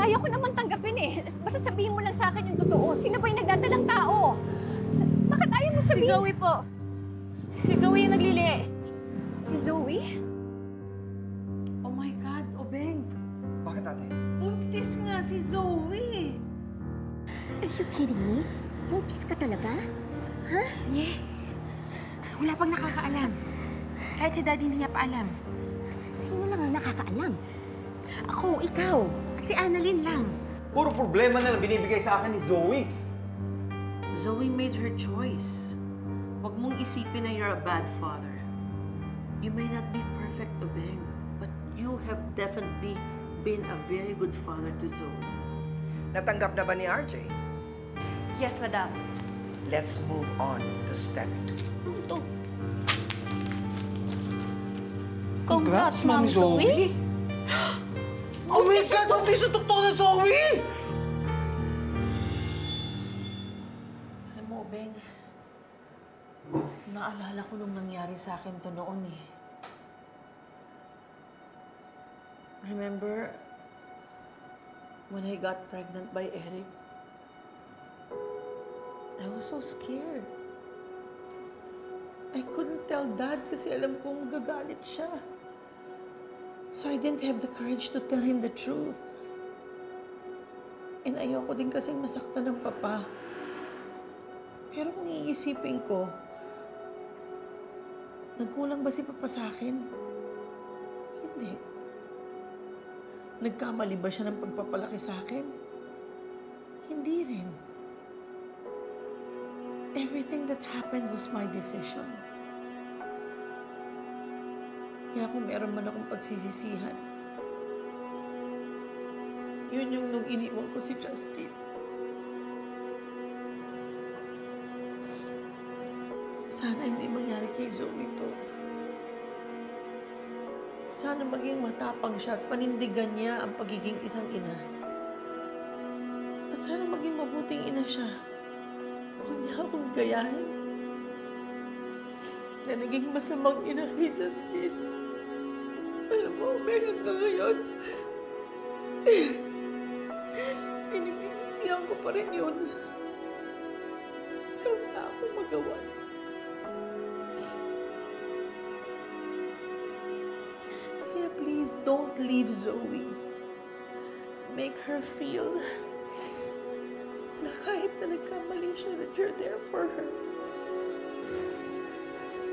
kaya ko naman tanggapin eh. Basta sabihin mo lang sa akin yung totoo. Sino ba yung nagdadalang tao? Bakit ayaw mo sabihin? Si Zoe po. Si Zoe yung naglili. Si Zoe? Oh my God, Obeng. Bakit, ate? Buntis nga si Zoe. Are you kidding me? Buntis ka talaga? Ha? Yes. Wala pang nakakaalam. Kahit si Daddy hindi niya pa alam. Sino lang ang nakakaalam? Ako, ikaw, at si Annalyn lang. Puro problema na lang binibigay sa akin ni Zoe. Zoe made her choice. Huwag mong isipin na you're a bad father. You may not be perfect, Obeng, but you have definitely been a very good father to Zoe. Natanggap na ba ni RJ? Yes, Madam. Let's move on to step 2. Ito. Congrats, Ma'am Zoe. Oh my God! Buntis sa tuktok na Zoe! Alam mo, Obeng, naalala ko nung nangyari sa akin to noon eh. Remember when I got pregnant by Eric? I was so scared. I couldn't tell Dad kasi alam kong magagalit siya. So I didn't have the courage to tell him the truth. And ayoko din kasing masaktan ng papa. Pero kung iisipin ko, nagkulang ba si papa sa akin? Hindi. Nagkamali ba siya ng pagpapalaki sa akin? Hindi rin. Everything that happened was my decision. Kaya kung meron man akong pagsisisihan, yun yung nung iniwan ko si Justin. Sana hindi mangyari kay Zoe to. Sana maging matapang siya at panindigan niya ang pagiging isang ina. At sana maging mabuting ina siya. Huwag niya akong gayahin na naging masamang ina kay Justin. Alam mo, Meg, hanggang ngayon, pinagsisisihan ko pa rin yun. Pero wala akong magawa. Kaya please, don't leave Zoe. Make her feel na kahit na nagkamali siya, that you're there for her.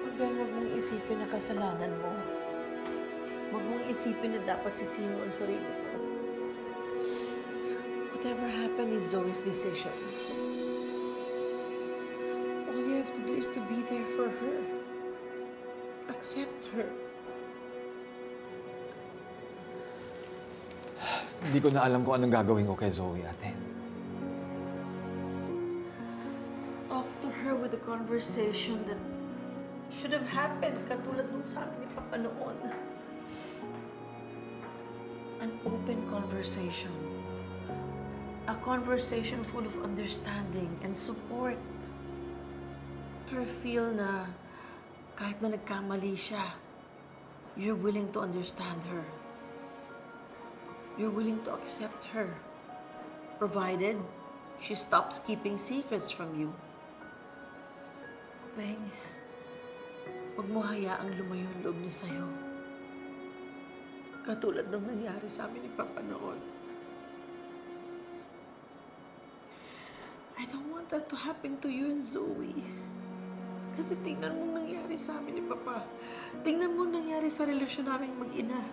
Huwag mong isipin na kasalanan mo. Huwag mong isipin na dapat sisihin mo ang sarili mo. Whatever happened is Zoe's decision. All you have to do is to be there for her. Accept her. Hindi ko na alam kung anong gagawin ko kay Zoe, ate. Talk to her with a conversation that should have happened katulad nung sabi ni Papa noon. An open conversation. A conversation full of understanding and support. Her feel na kahit na nagkamali siya, you're willing to understand her. You're willing to accept her, provided she stops keeping secrets from you. Beng, huwag mo hayaang lumayo ang loob niya sa'yo. Katulad ng nangyari sa amin ni Papa noon. I don't want that to happen to you and Zoe. Kasi tingnan mo nangyari sa amin ni Papa. Tingnan mo nangyari sa relasyon naming mag-ina.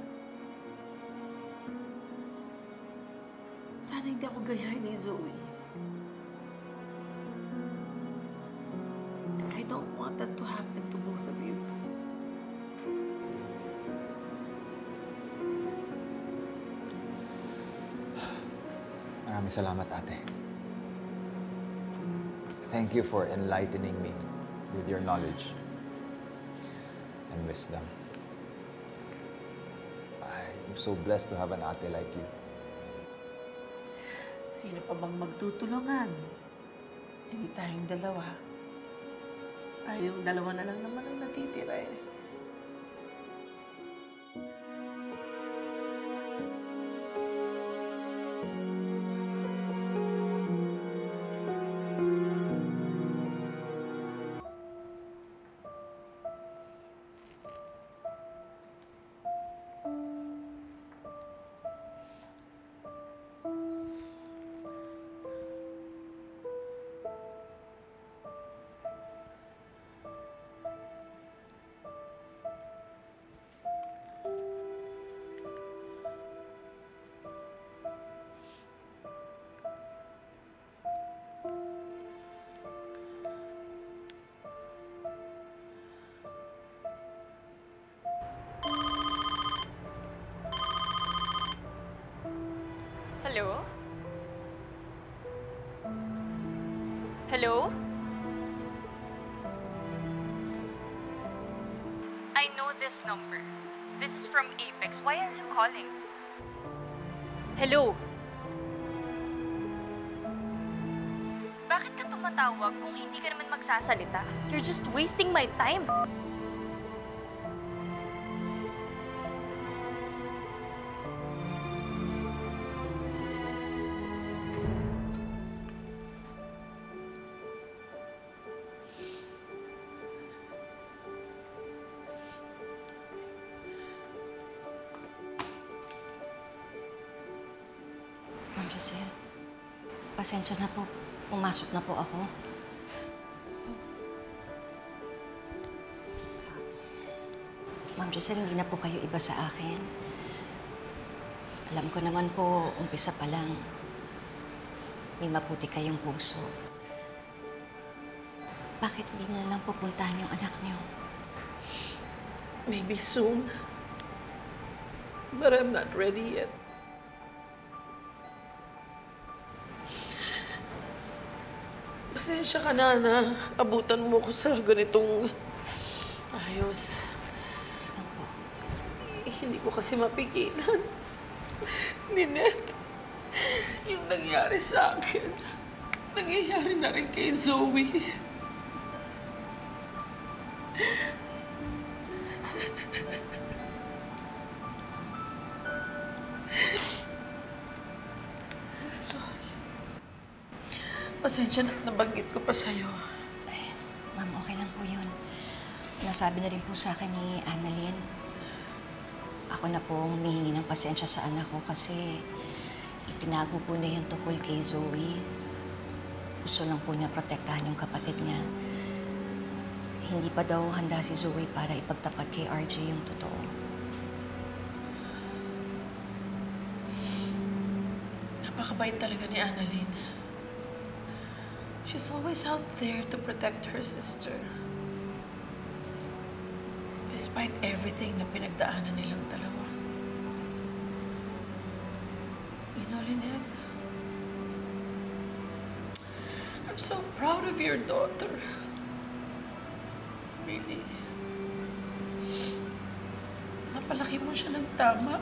Sana hindi ako gayahin ni Zoe. I don't want that to happen to both of you. Maraming salamat, ate. Thank you for enlightening me with your knowledge and wisdom. I'm so blessed to have an ate like you. Sino pa bang magtutulungan? Hindi tayong dalawa. Tayong dalawa na lang naman ang natitira eh. Hello? Hello? I know this number. This is from Apex. Why are you calling? Hello? Bakit ka tumatawag kung hindi ka naman magsasalita? You're just wasting my time. Ma'am Giselle, pasensya na po. Pumasok na po ako. Ma'am Giselle, hindi na po kayo iba sa akin. Alam ko naman po, umpisa pa lang, may mabuti kayong puso. Bakit hindi na lang pupuntahan yung anak niyo? Maybe soon. But I'm not ready yet. Pasensya ka na abutan mo ko sa ganitong ayos. Ano po? Hindi ko kasi mapigilan. Ninette, yung nangyari sa akin, nangyayari na rin kay Zoe. Sorry. Pasensya na nabanggit ko pa sa'yo. Eh, ma'am, okay lang po yun. Nasabi na rin po sa akin ni Annalyn. Ako na po humihingi ng pasensya sa anak ko kasi itinago po niya yung tungkol kay Zoe. Gusto lang po niya protektahan yung kapatid niya. Hindi pa daw handa si Zoe para ipagtapat kay RJ yung totoo. Napakabait talaga ni Annalyn. She's always out there to protect her sister. Despite everything na pinagdaanan nilang dalawa. You know, Lynette, I'm so proud of your daughter. Really. Napalaki mo siya ng tama.